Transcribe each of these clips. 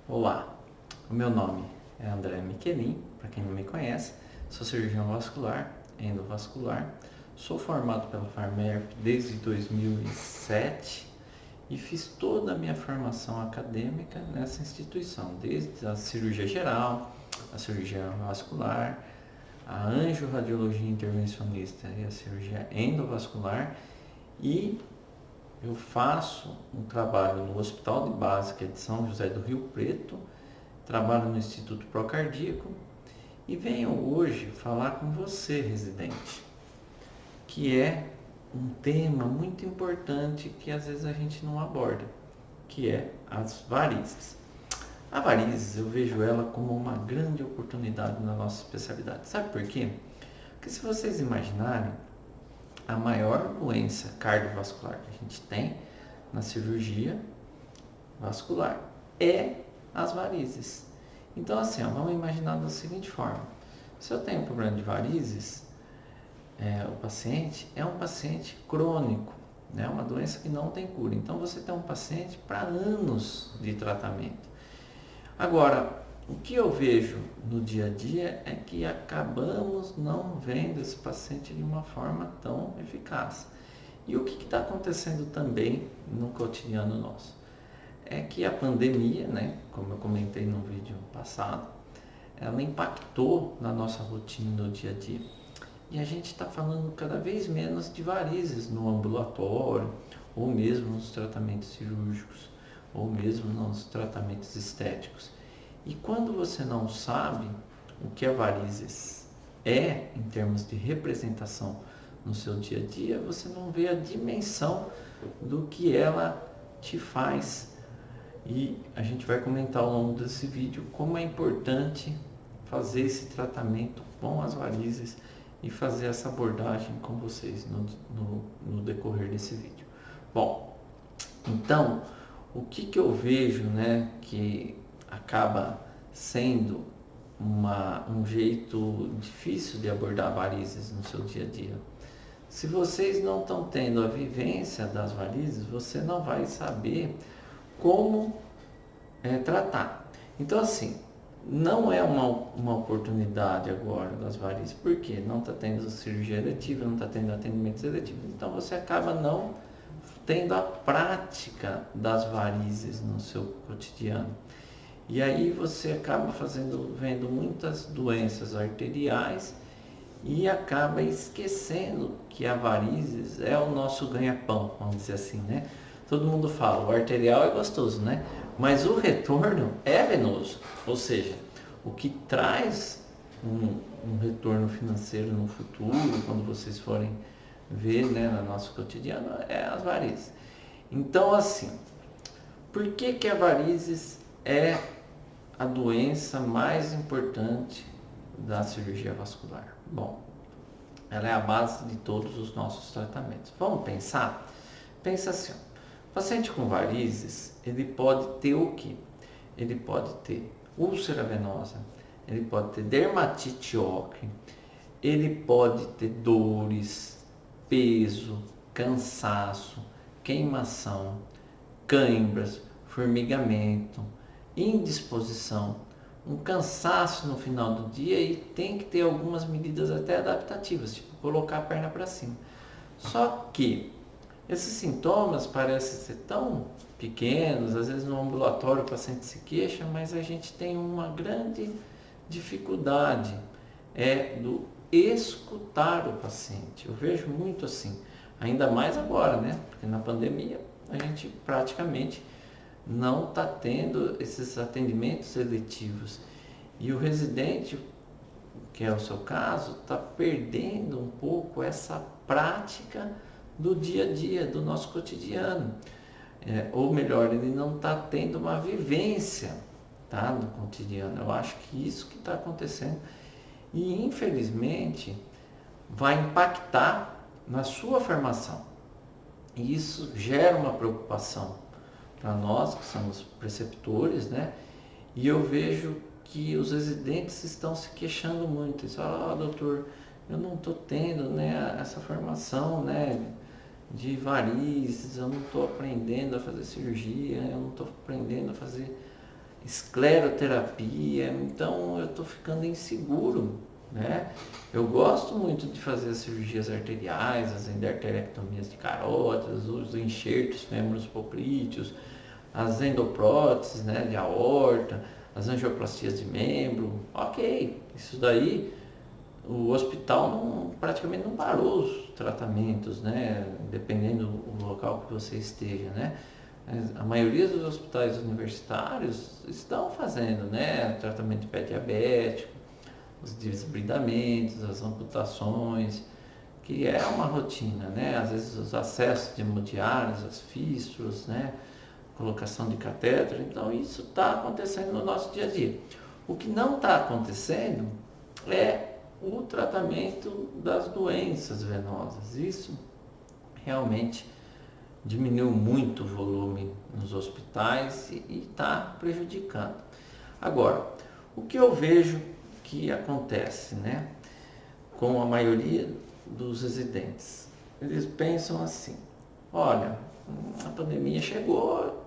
Olá, o meu nome é André Miquelin, para quem não me conhece, sou cirurgião vascular, endovascular, sou formado pela Farmerp desde 2007 e fiz toda a minha formação acadêmica nessa instituição, desde a cirurgia geral, a cirurgia vascular, a angiorradiologia intervencionista e a cirurgia endovascular, e eu faço um trabalho no Hospital de Básica de São José do Rio Preto, trabalho no Instituto Procardíaco e venho hoje falar com você, residente, que é um tema muito importante que às vezes a gente não aborda, que é as varizes. A varizes, eu vejo ela como uma grande oportunidade na nossa especialidade. Sabe por quê? Porque se vocês imaginarem, a maior doença cardiovascular que a gente tem na cirurgia vascular é as varizes. Então assim, vamos imaginar da seguinte forma: se eu tenho um problema de varizes, o paciente é um paciente crônico, né? Uma doença que não tem cura. Então você tem um paciente para anos de tratamento. Agora, o que eu vejo no dia a dia é que acabamos não vendo esse paciente de uma forma tão eficaz. E o que está acontecendo também no cotidiano nosso? É que a pandemia, né, como eu comentei no vídeo passado, ela impactou na nossa rotina no dia a dia. E a gente está falando cada vez menos de varizes no ambulatório, ou mesmo nos tratamentos cirúrgicos, ou mesmo nos tratamentos estéticos. E quando você não sabe o que a varizes é em termos de representação no seu dia a dia, você não vê a dimensão do que ela te faz. E a gente vai comentar ao longo desse vídeo como é importante fazer esse tratamento com as varizes e fazer essa abordagem com vocês no decorrer desse vídeo. Bom, então, o que eu vejo, né, que acaba sendo um jeito difícil de abordar varizes no seu dia a dia? Se vocês não estão tendo a vivência das varizes, você não vai saber como tratar. Então, assim, não é uma oportunidade agora das varizes, porque não está tendo cirurgia eletiva, não está tendo atendimentos eletivos, então você acaba não tendo a prática das varizes no seu cotidiano. E aí você acaba vendo muitas doenças arteriais e acaba esquecendo que a varizes é o nosso ganha-pão, vamos dizer assim, né? Todo mundo fala, o arterial é gostoso, né? Mas o retorno é venoso, ou seja, o que traz um retorno financeiro no futuro, quando vocês forem ver, né, no nosso cotidiano, é as varizes. Então, assim, por que a varizes é a doença mais importante da cirurgia vascular? Bom, ela é a base de todos os nossos tratamentos. Vamos pensar? Pensa assim, o paciente com varizes, ele pode ter o quê? Ele pode ter úlcera venosa, ele pode ter dermatite ocre, ele pode ter dores, peso, cansaço, queimação, cãibras, formigamento, indisposição, um cansaço no final do dia, e tem que ter algumas medidas até adaptativas, tipo colocar a perna para cima. Só que esses sintomas parecem ser tão pequenos, às vezes no ambulatório o paciente se queixa, mas a gente tem uma grande dificuldade do escutar o paciente. Eu vejo muito assim, ainda mais agora, né? Porque na pandemia a gente praticamente não está tendo esses atendimentos eletivos. E o residente, que é o seu caso, está perdendo um pouco essa prática do dia a dia, do nosso cotidiano. Ou melhor, ele não está tendo uma vivência, tá, do cotidiano. Eu acho que isso que está acontecendo. E infelizmente vai impactar na sua formação. E isso gera uma preocupação para nós que somos preceptores, né? E eu vejo que os residentes estão se queixando muito. Eles falam, doutor, eu não estou tendo, né, essa formação, né, de varizes, eu não estou aprendendo a fazer cirurgia, eu não estou aprendendo a fazer escleroterapia, então eu estou ficando inseguro, né? Eu gosto muito de fazer as cirurgias arteriais, as endarterectomias de carótidas, os enxertos fêmuro-poplíteos, as endopróteses, né, de aorta, as angioplastias de membro, ok, isso daí o hospital praticamente não parou os tratamentos, né, dependendo do local que você esteja, né. A maioria dos hospitais universitários estão fazendo, né, tratamento de pé diabético, os desbridamentos, as amputações, que é uma rotina, né, às vezes os acessos de hemodiálise, as fístulas, né, colocação de catéter, então isso está acontecendo no nosso dia a dia. O que não está acontecendo é o tratamento das doenças venosas. Isso realmente diminuiu muito o volume nos hospitais e está prejudicando. Agora, o que eu vejo que acontece, né, com a maioria dos residentes? Eles pensam assim: olha, a pandemia chegou,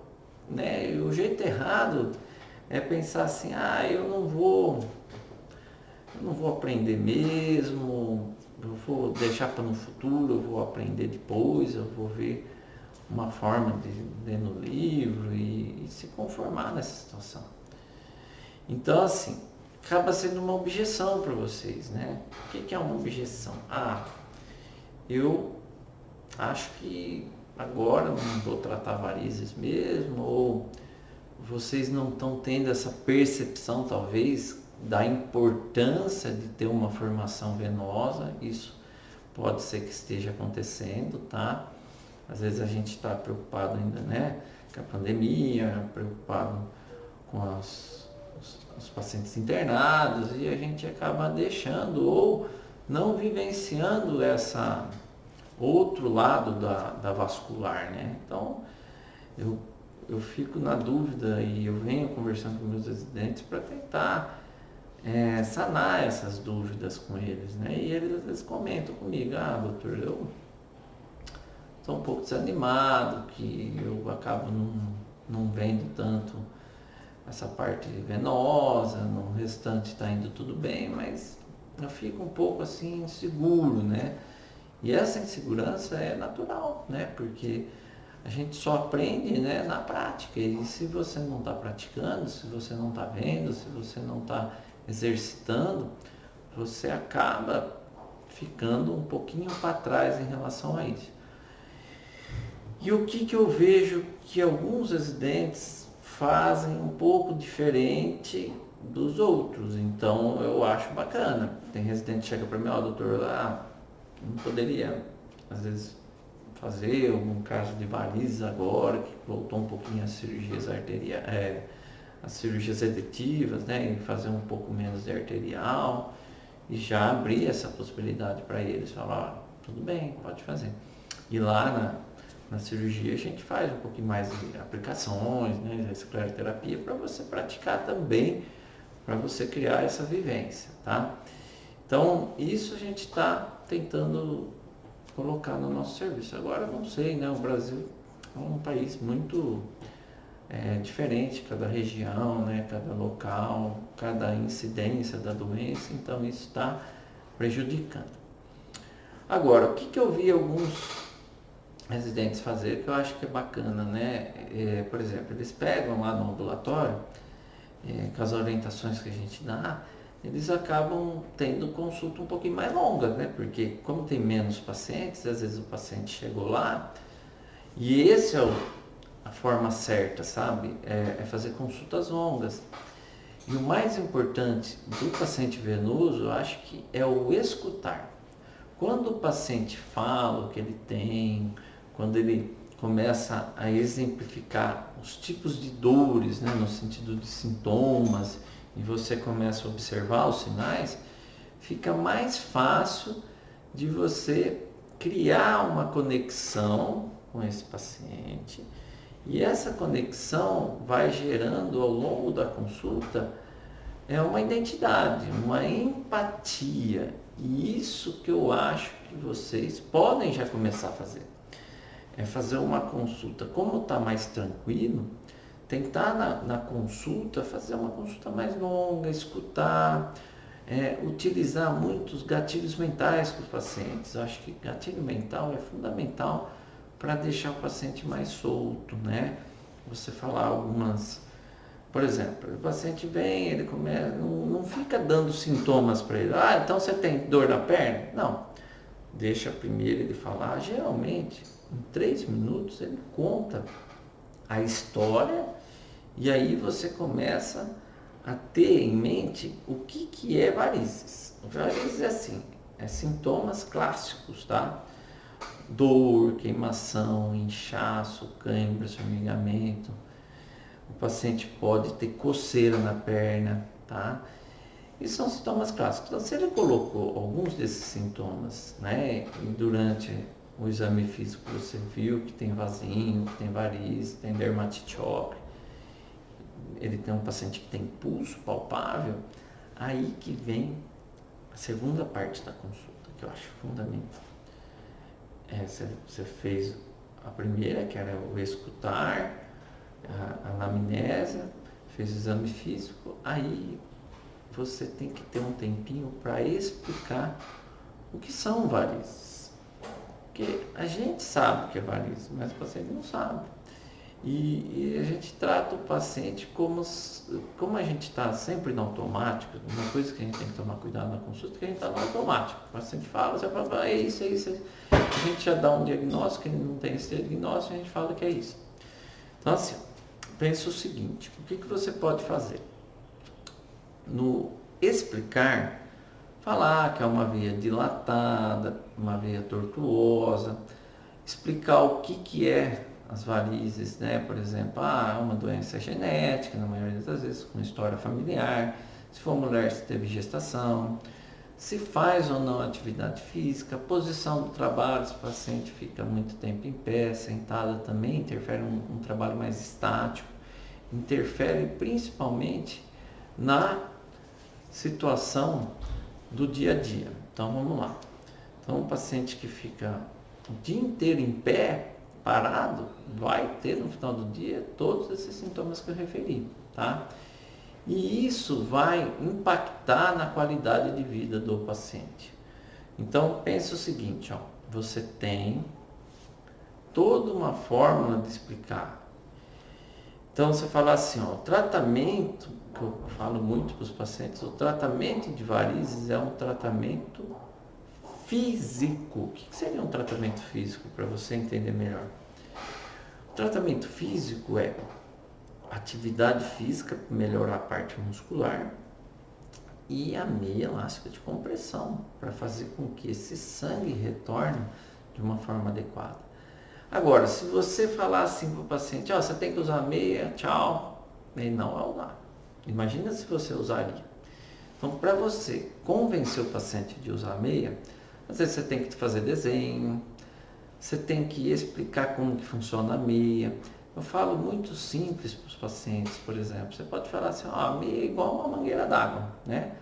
né? E o jeito errado é pensar assim: eu não vou aprender mesmo, eu vou deixar para no futuro, eu vou aprender depois, eu vou ver uma forma de ler no livro e se conformar nessa situação. Então, assim, acaba sendo uma objeção para vocês, né? O que é uma objeção? Eu acho que agora não vou tratar varizes mesmo, ou vocês não estão tendo essa percepção, talvez, da importância de ter uma formação venosa. Isso pode ser que esteja acontecendo, tá? Às vezes a gente está preocupado ainda, né, com a pandemia, preocupado com os pacientes internados, e a gente acaba deixando ou não vivenciando essa outro lado da vascular, né? Então, eu fico na dúvida e eu venho conversando com meus residentes para tentar sanar essas dúvidas com eles, né? E eles às vezes comentam comigo: doutor, eu estou um pouco desanimado, que eu acabo não vendo tanto essa parte venosa, no restante está indo tudo bem, mas eu fico um pouco assim inseguro, né? E essa insegurança é natural, né? Porque a gente só aprende, né, na prática. E se você não está praticando, se você não está vendo, se você não está exercitando, você acaba ficando um pouquinho para trás em relação a isso. E o que eu vejo que alguns residentes fazem um pouco diferente dos outros, então eu acho bacana. Tem residente que chega para mim: doutor, não poderia às vezes fazer algum caso de varizes agora, que voltou um pouquinho as cirurgias as cirurgias eletivas, né, e fazer um pouco menos de arterial, e já abrir essa possibilidade para eles, falar: tudo bem, pode fazer. E lá na cirurgia a gente faz um pouquinho mais de aplicações, né, de escleroterapia, para você praticar também, para você criar essa vivência, tá? Então, isso a gente está tentando colocar no nosso serviço. Agora, não sei, né? O Brasil é um país muito diferente, cada região, né? Cada local, cada incidência da doença, então isso está prejudicando. Agora, o que eu vi alguns residentes fazer que eu acho que é bacana, né? Por exemplo, eles pegam lá no ambulatório, com as orientações que a gente dá, eles acabam tendo consulta um pouquinho mais longa, né? Porque como tem menos pacientes, às vezes o paciente chegou lá, e esse é a forma certa, sabe? É fazer consultas longas. E o mais importante do paciente venoso, eu acho que é o escutar. Quando o paciente fala o que ele tem, quando ele começa a exemplificar os tipos de dores, né, no sentido de sintomas, e você começa a observar os sinais, fica mais fácil de você criar uma conexão com esse paciente, e essa conexão vai gerando ao longo da consulta uma identidade, uma empatia, e isso que eu acho que vocês podem já começar a fazer. É fazer uma consulta, como está mais tranquilo, tentar na consulta, fazer uma consulta mais longa, escutar, utilizar muitos gatilhos mentais com os pacientes. Eu acho que gatilho mental é fundamental para deixar o paciente mais solto, né? Você falar algumas... Por exemplo, o paciente vem, ele começa, não fica dando sintomas para ele. Ah, então você tem dor na perna? Não. Deixa primeiro ele falar. Geralmente, em 3 minutos, ele conta a história e aí você começa a ter em mente o que é varizes. Varizes é assim, sintomas clássicos, tá? Dor, queimação, inchaço, cãibra, formigamento. O paciente pode ter coceira na perna, tá? E são sintomas clássicos. Então, se ele colocou alguns desses sintomas, né, e durante o exame físico você viu que tem vasinho, que tem varizes, tem dermatite ocre, ele tem um paciente que tem pulso palpável, aí que vem a segunda parte da consulta, que eu acho fundamental. Você fez a primeira, que era o escutar, a anamnese, fez o exame físico, aí você tem que ter um tempinho para explicar o que são varizes. Porque a gente sabe o que é varizes, mas o paciente não sabe. E a gente trata o paciente como a gente está sempre no automático. Uma coisa que a gente tem que tomar cuidado na consulta é que a gente está no automático. O paciente fala, você fala, é isso, é isso, é isso. A gente já dá um diagnóstico, ele não tem esse diagnóstico, a gente fala que é isso. Então, assim, pensa o seguinte, o que você pode fazer? No explicar, falar que é uma veia dilatada, uma veia tortuosa, explicar o que é as varizes, né? Por exemplo, é uma doença genética, na maioria das vezes, com história familiar, se for mulher, se teve gestação, se faz ou não atividade física, posição do trabalho, se o paciente fica muito tempo em pé, sentada também, interfere um trabalho mais estático, interfere principalmente na situação do dia a dia. Então vamos lá. Então um paciente que fica o dia inteiro em pé, parado, vai ter no final do dia todos esses sintomas que eu referi, tá? E isso vai impactar na qualidade de vida do paciente. Então pense o seguinte, ó, você tem toda uma fórmula de explicar. Então você fala assim, ó, o tratamento, que eu falo muito para os pacientes, o tratamento de varizes é um tratamento físico. O que seria um tratamento físico para você entender melhor? O tratamento físico é atividade física para melhorar a parte muscular e a meia elástica de compressão para fazer com que esse sangue retorne de uma forma adequada. Agora, se você falar assim para o paciente, você tem que usar meia, tchau, ele não vai usar. Imagina se você usaria. Então, para você convencer o paciente de usar meia, às vezes você tem que fazer desenho, você tem que explicar como que funciona a meia. Eu falo muito simples para os pacientes, por exemplo. Você pode falar assim, a meia é igual uma mangueira d'água, né?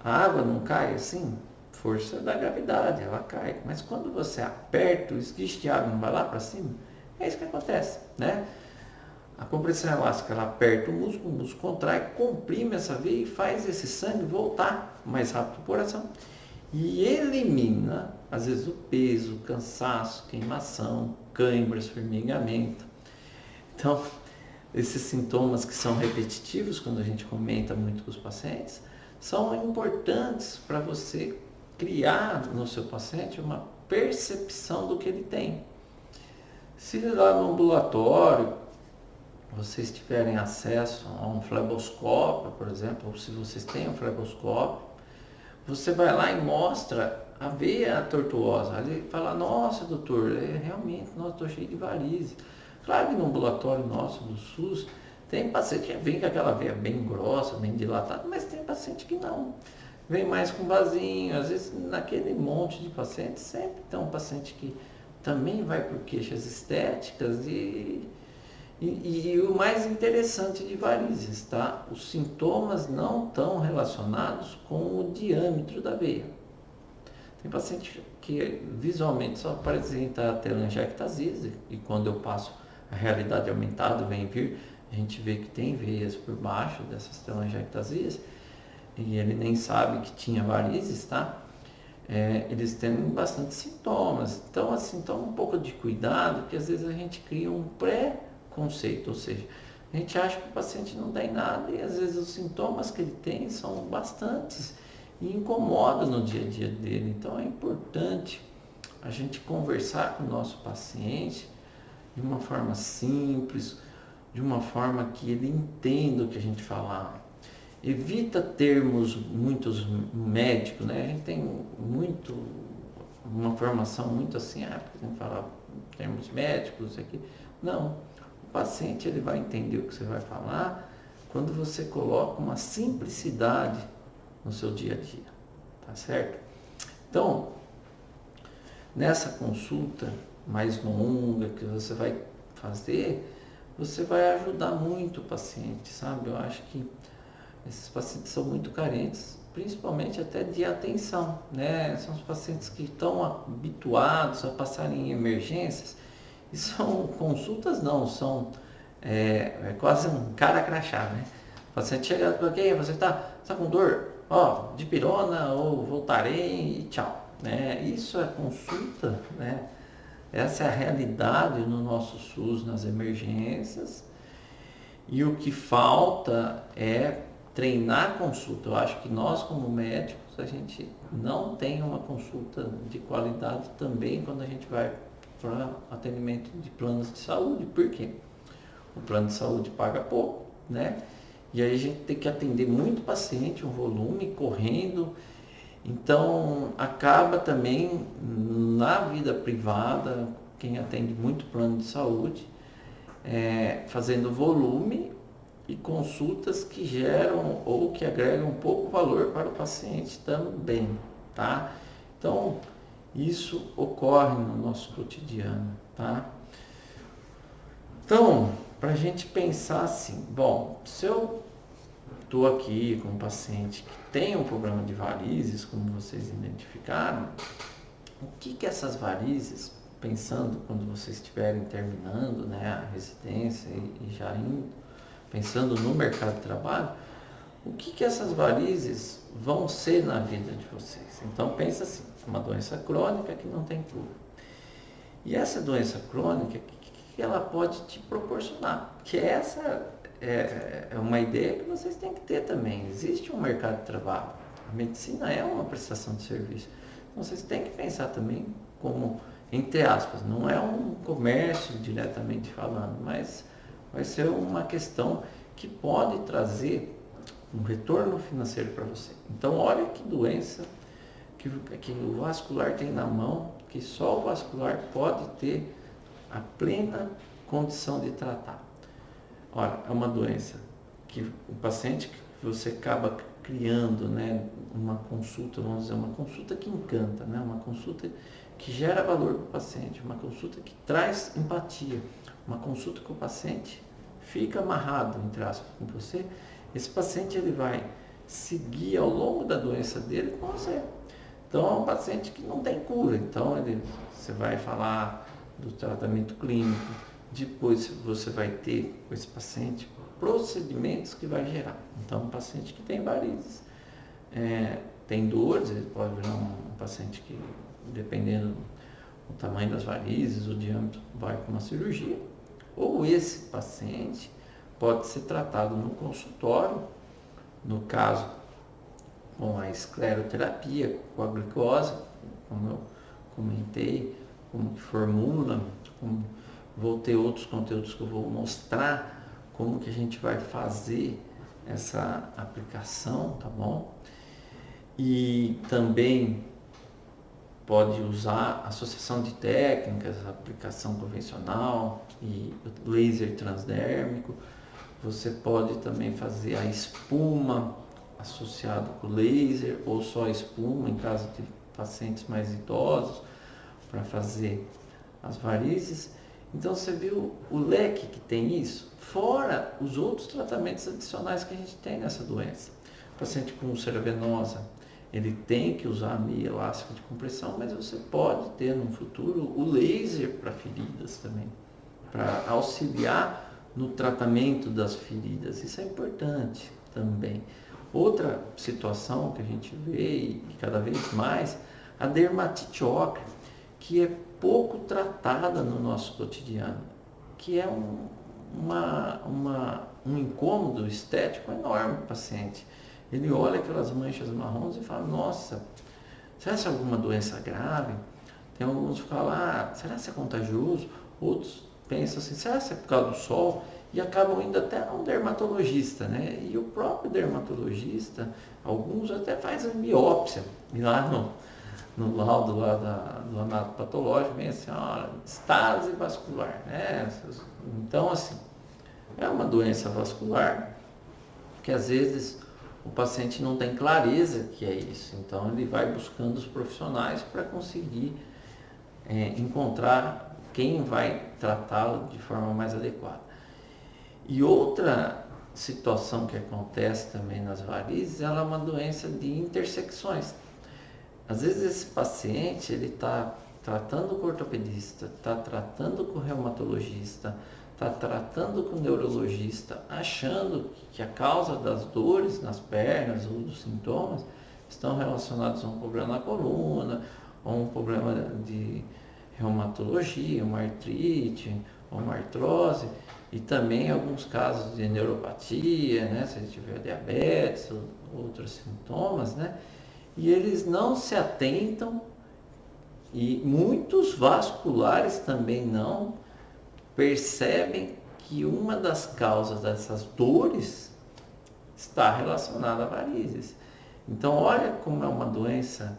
A água não cai assim, força da gravidade, ela cai. Mas quando você aperta, o esguiche de água não vai lá para cima, é isso que acontece, né? A compressão elástica, ela aperta o músculo contrai, comprime essa veia e faz esse sangue voltar mais rápido para o coração. E elimina, às vezes, o peso, o cansaço, queimação, câimbras, formigamento. Então, esses sintomas que são repetitivos, quando a gente comenta muito com os pacientes, são importantes para você criar no seu paciente uma percepção do que ele tem. Se lá no ambulatório vocês tiverem acesso a um fleboscópio, por exemplo, ou se vocês têm um fleboscópio, você vai lá e mostra a veia tortuosa. Ali fala, nossa doutor, realmente, estou cheio de varizes. Claro que no ambulatório nosso do SUS, tem paciente que vem com aquela veia bem grossa, bem dilatada, mas tem paciente que não. Vem mais com vasinho, às vezes naquele monte de pacientes, sempre tem um paciente que também vai por queixas estéticas e o mais interessante de varizes, tá? Os sintomas não estão relacionados com o diâmetro da veia. Tem paciente que visualmente só apresenta telangiectasia e quando eu passo a realidade aumentada, vem vir a gente vê que tem veias por baixo dessas telangiectasias, e ele nem sabe que tinha varizes, tá? Eles têm bastante sintomas. Então, assim, toma um pouco de cuidado, porque às vezes a gente cria um pré-conceito, ou seja, a gente acha que o paciente não tem nada e às vezes os sintomas que ele tem são bastantes e incomodam no dia a dia dele. Então, é importante a gente conversar com o nosso paciente de uma forma simples, de uma forma que ele entenda o que a gente fala. Evita termos muitos médicos, né? A gente tem uma formação muito assim, porque tem que falar termos médicos aqui. Não, o paciente ele vai entender o que você vai falar quando você coloca uma simplicidade no seu dia a dia, tá certo? Então, nessa consulta mais longa que você vai fazer, você vai ajudar muito o paciente, sabe? Eu acho que esses pacientes são muito carentes, principalmente até de atenção, né? São os pacientes que estão habituados a passarem em emergências e são consultas não, são quase um cara crachá, né? O paciente chega aqui, você tá com dor? Ó, dipirona ou voltarei e tchau, né? Isso é consulta, né? Essa é a realidade no nosso SUS, nas emergências. E o que falta é treinar a consulta. Eu acho que nós, como médicos, a gente não tem uma consulta de qualidade também quando a gente vai para atendimento de planos de saúde. Por quê? O plano de saúde paga pouco, né? E aí a gente tem que atender muito paciente, um volume correndo. Então, acaba também na vida privada, quem atende muito plano de saúde, fazendo volume e consultas que geram ou que agregam pouco valor para o paciente também, tá? Então, isso ocorre no nosso cotidiano, tá? Então, para a gente pensar assim, bom, se eu estou aqui com um paciente que tem um problema de varizes, como vocês identificaram, o que essas varizes, pensando quando vocês estiverem terminando, né, a residência e já indo, pensando no mercado de trabalho, o que essas varizes vão ser na vida de vocês? Então pensa assim, uma doença crônica que não tem cura. E essa doença crônica, o que ela pode te proporcionar? Que essa é uma ideia que vocês têm que ter também. Existe um mercado de trabalho. A medicina é uma prestação de serviço. Então vocês têm que pensar também como, entre aspas, não é um comércio diretamente falando, mas vai ser uma questão que pode trazer um retorno financeiro para você. Então, olha que doença que o vascular tem na mão, que só o vascular pode ter a plena condição de tratar. Olha, é uma doença que o paciente que você acaba criando, né, uma consulta, vamos dizer, uma consulta que encanta, né, uma consulta que gera valor para o paciente, uma consulta que traz empatia, uma consulta que o paciente fica amarrado, entre aspas, com você. Esse paciente ele vai seguir ao longo da doença dele com você. Então é um paciente que não tem cura, então você vai falar do tratamento clínico, depois você vai ter com esse paciente procedimentos que vai gerar. Então um paciente que tem varizes, tem dores, ele pode virar um paciente que, dependendo do tamanho das varizes, o diâmetro, vai para uma cirurgia, ou esse paciente pode ser tratado no consultório, no caso com a escleroterapia, com a glicose, como eu comentei, como que formula, vou ter outros conteúdos que eu vou mostrar como que a gente vai fazer essa aplicação, tá bom? E também pode usar associação de técnicas, aplicação convencional e laser transdérmico. Você pode também fazer a espuma associada com laser ou só espuma em caso de pacientes mais idosos para fazer as varizes. Então você viu o leque que tem isso, fora os outros tratamentos adicionais que a gente tem nessa doença. O paciente com úlcera venosa, ele tem que usar a meia elástica de compressão, mas você pode ter no futuro o laser para feridas também, para auxiliar no tratamento das feridas. Isso é importante também. Outra situação que a gente vê e cada vez mais, a dermatite ocre, que é pouco tratada no nosso cotidiano, que é um incômodo estético enorme para o paciente. Ele olha aquelas manchas marrons e fala, nossa, será que é alguma doença grave? Tem alguns que falam, será que é contagioso? Outros pensam assim, será que é por causa do sol? E acabam indo até a um dermatologista, né? E o próprio dermatologista, alguns até fazem biópsia. E lá no laudo lá do anatopatológico vem assim, estase vascular, né? Então, assim, é uma doença vascular que às vezes o paciente não tem clareza que é isso. Então, ele vai buscando os profissionais para conseguir encontrar quem vai tratá-lo de forma mais adequada. E outra situação que acontece também nas varizes, ela é uma doença de intersecções. Às vezes esse paciente, ele está tratando com o ortopedista, está tratando com o reumatologista, está tratando com o neurologista, achando que a causa das dores nas pernas ou dos sintomas estão relacionados a um problema na coluna, ou um problema de reumatologia, uma artrite, uma artrose, e também alguns casos de neuropatia, né, se tiver diabetes ou outros sintomas, né, e eles não se atentam, e muitos vasculares também não percebem que uma das causas dessas dores está relacionada a varizes. Então, olha como é uma doença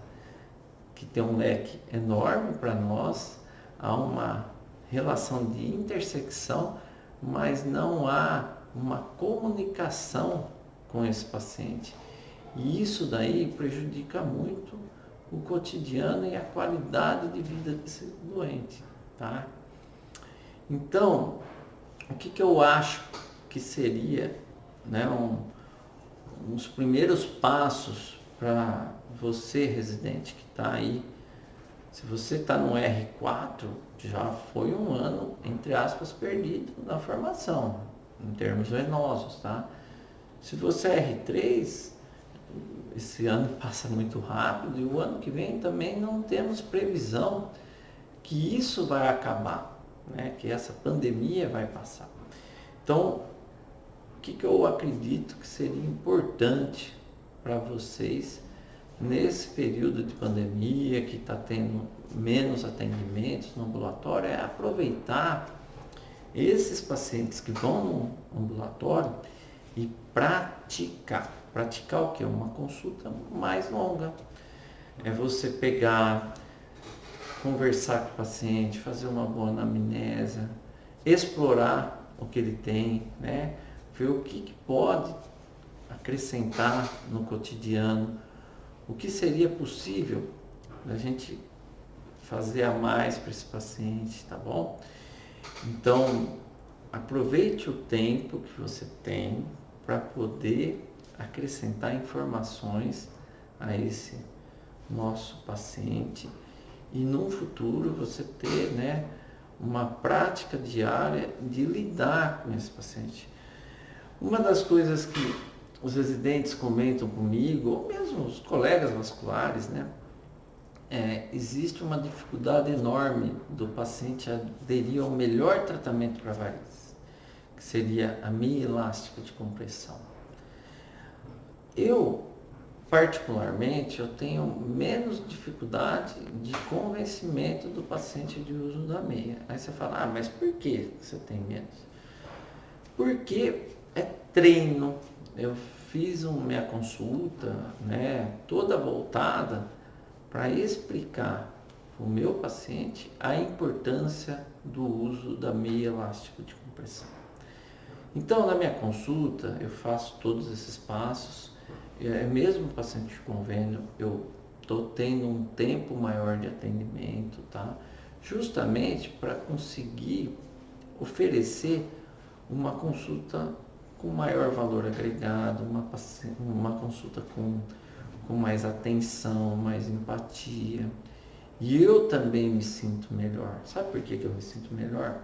que tem um leque enorme para nós, há uma relação de intersecção, mas não há uma comunicação com esse paciente. E isso daí prejudica muito o cotidiano e a qualidade de vida desse doente, tá? Então, o que eu acho que seria, né, uns primeiros passos para você, residente, que está aí. Se você está no R4, já foi um ano, entre aspas, perdido na formação, em termos venosos, tá? Se você é R3, esse ano passa muito rápido e o ano que vem também não temos previsão que isso vai acabar, né? Que essa pandemia vai passar. Então, o que eu acredito que seria importante para vocês nesse período de pandemia, que está tendo menos atendimentos no ambulatório, é aproveitar esses pacientes que vão no ambulatório e praticar. Praticar o que? Uma consulta mais longa. É você pegar, conversar com o paciente, fazer uma boa anamnese, explorar o que ele tem, né? Ver o que pode acrescentar no cotidiano, o que seria possível a gente fazer a mais para esse paciente, tá bom? Então, aproveite o tempo que você tem para poder acrescentar informações a esse nosso paciente e no futuro você ter, né, uma prática diária de lidar com esse paciente. Uma das coisas que os residentes comentam comigo, ou mesmo os colegas vasculares, né, existe uma dificuldade enorme do paciente aderir ao melhor tratamento para varizes, que seria a meia elástica de compressão. Eu, particularmente, eu tenho menos dificuldade de convencimento do paciente de uso da meia. Aí você fala, mas por que você tem menos? Porque é treino. Eu fiz minha consulta, né, toda voltada para explicar para o meu paciente a importância do uso da meia elástica de compressão. Então, na minha consulta, eu faço todos esses passos. Mesmo o paciente de convênio, eu estou tendo um tempo maior de atendimento, tá? Justamente para conseguir oferecer uma consulta com maior valor agregado, uma consulta com mais atenção, mais empatia. E eu também me sinto melhor. Sabe por que eu me sinto melhor?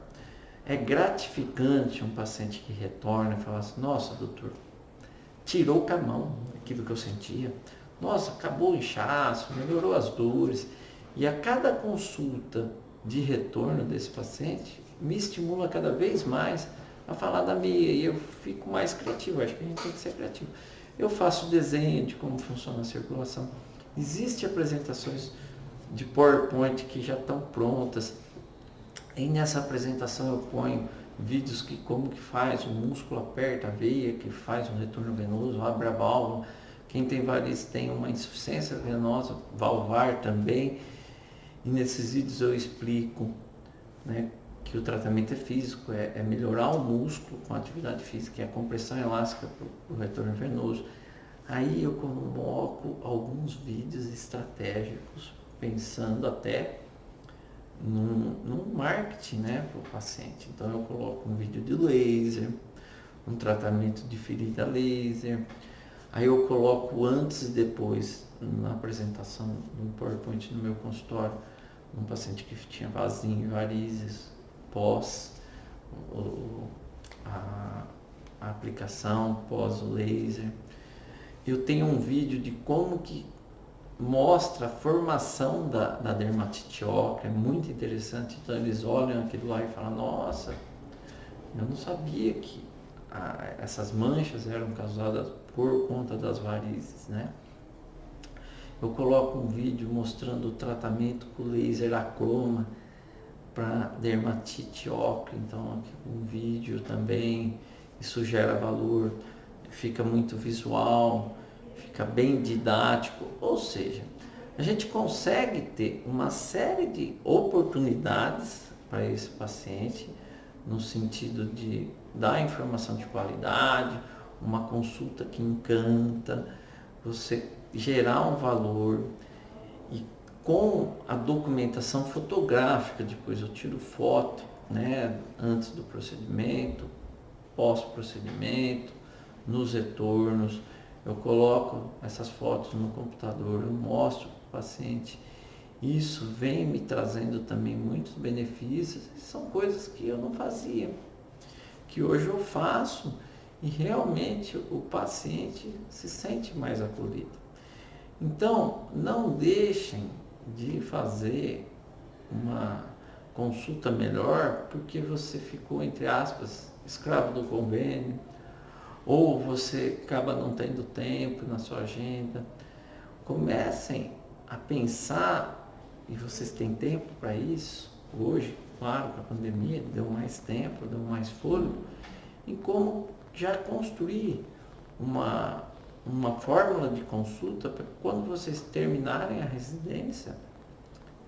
é gratificante um paciente que retorna e fala assim, nossa, doutor, tirou com a mão aquilo que eu sentia. Nossa, acabou o inchaço, melhorou as dores. E a cada consulta de retorno desse paciente, me estimula cada vez mais a falar da meia. E eu fico mais criativo, acho que a gente tem que ser criativo. Eu faço desenho de como funciona a circulação. Existem apresentações de PowerPoint que já estão prontas. E nessa apresentação eu ponho vídeos que como que faz, o músculo aperta a veia, que faz um retorno venoso, abre a válvula. Quem tem varizes tem uma insuficiência venosa valvar também. E nesses vídeos eu explico, né, que o tratamento é físico, é melhorar o músculo com atividade física, é a compressão elástica para o retorno venoso. Aí eu coloco alguns vídeos estratégicos, pensando até num marketing, né, para o paciente. Então eu coloco um vídeo de laser, um tratamento de ferida laser. Aí eu coloco antes e depois na apresentação no PowerPoint no meu consultório, um paciente que tinha vasinho e varizes, pós a aplicação, pós o laser. Eu tenho um vídeo de como que mostra a formação da dermatite ocre, é muito interessante. Então eles olham aquilo lá e falam, nossa, eu não sabia que essas manchas eram causadas por conta das varizes, né? Eu coloco um vídeo mostrando o tratamento com laser acroma para dermatite ocre, então aqui um vídeo também, isso gera valor, fica muito visual, fica bem didático, ou seja, a gente consegue ter uma série de oportunidades para esse paciente, no sentido de dar informação de qualidade, uma consulta que encanta, você gerar um valor e com a documentação fotográfica, depois eu tiro foto, né, antes do procedimento, pós-procedimento, nos retornos, eu coloco essas fotos no computador, eu mostro para o paciente. Isso vem me trazendo também muitos benefícios, são coisas que eu não fazia, que hoje eu faço e realmente o paciente se sente mais acolhido. Então, não deixem de fazer uma consulta melhor porque você ficou, entre aspas, escravo do convênio, ou você acaba não tendo tempo na sua agenda. Comecem a pensar, e vocês têm tempo para isso, hoje, claro, com a pandemia, deu mais tempo, deu mais fôlego, em como já construir uma fórmula de consulta para quando vocês terminarem a residência,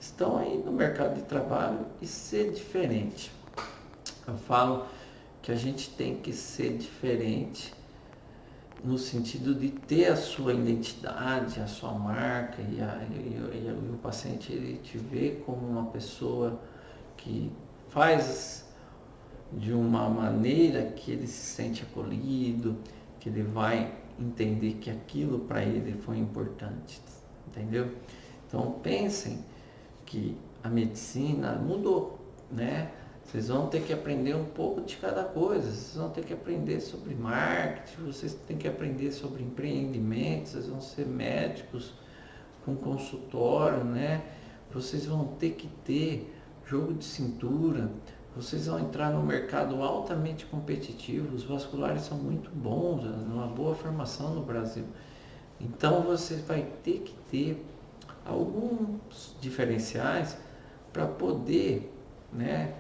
estão aí no mercado de trabalho e ser diferente. Eu falo que a gente tem que ser diferente no sentido de ter a sua identidade, a sua marca e o paciente ele te vê como uma pessoa que faz de uma maneira que ele se sente acolhido, que ele vai entender que aquilo para ele foi importante, entendeu? Então pensem que a medicina mudou, né? Vocês vão ter que aprender um pouco de cada coisa, vocês vão ter que aprender sobre marketing, vocês têm que aprender sobre empreendimento, vocês vão ser médicos com consultório, né? Vocês vão ter que ter jogo de cintura, vocês vão entrar no mercado altamente competitivo, os vasculares são muito bons, uma boa formação no Brasil. Então você vai ter que ter alguns diferenciais para poder, né,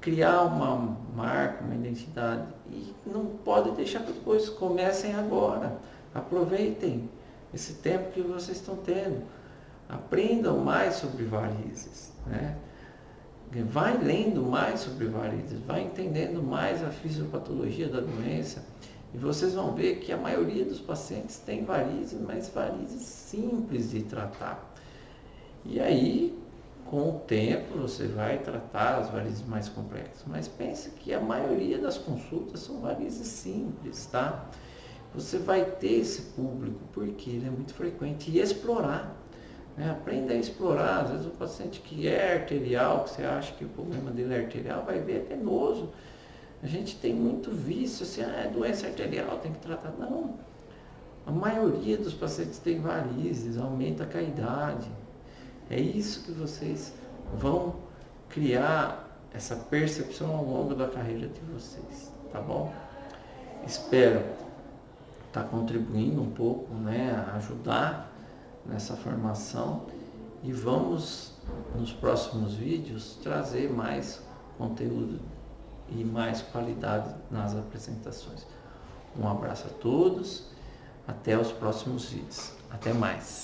criar uma marca, uma identidade. E não pode deixar que depois, comecem agora. Aproveitem esse tempo que vocês estão tendo. Aprendam mais sobre varizes, né? Vai lendo mais sobre varizes, vai entendendo mais a fisiopatologia da doença e vocês vão ver que a maioria dos pacientes tem varizes, mas varizes simples de tratar. E aí, com o tempo, você vai tratar as varizes mais complexas, mas pense que a maioria das consultas são varizes simples, tá? Você vai ter esse público porque ele é muito frequente e explorar. né? Aprenda a explorar. Às vezes o paciente que é arterial, que você acha que o problema dele é arterial, vai ver é venoso. A gente tem muito vício, assim, é doença arterial, tem que tratar. Não. A maioria dos pacientes tem varizes, aumenta com a idade. É isso que vocês vão criar essa percepção ao longo da carreira de vocês, tá bom? Espero estar contribuindo um pouco, né, a ajudar nessa formação e vamos nos próximos vídeos trazer mais conteúdo e mais qualidade nas apresentações. Um abraço a todos, até os próximos vídeos. Até mais.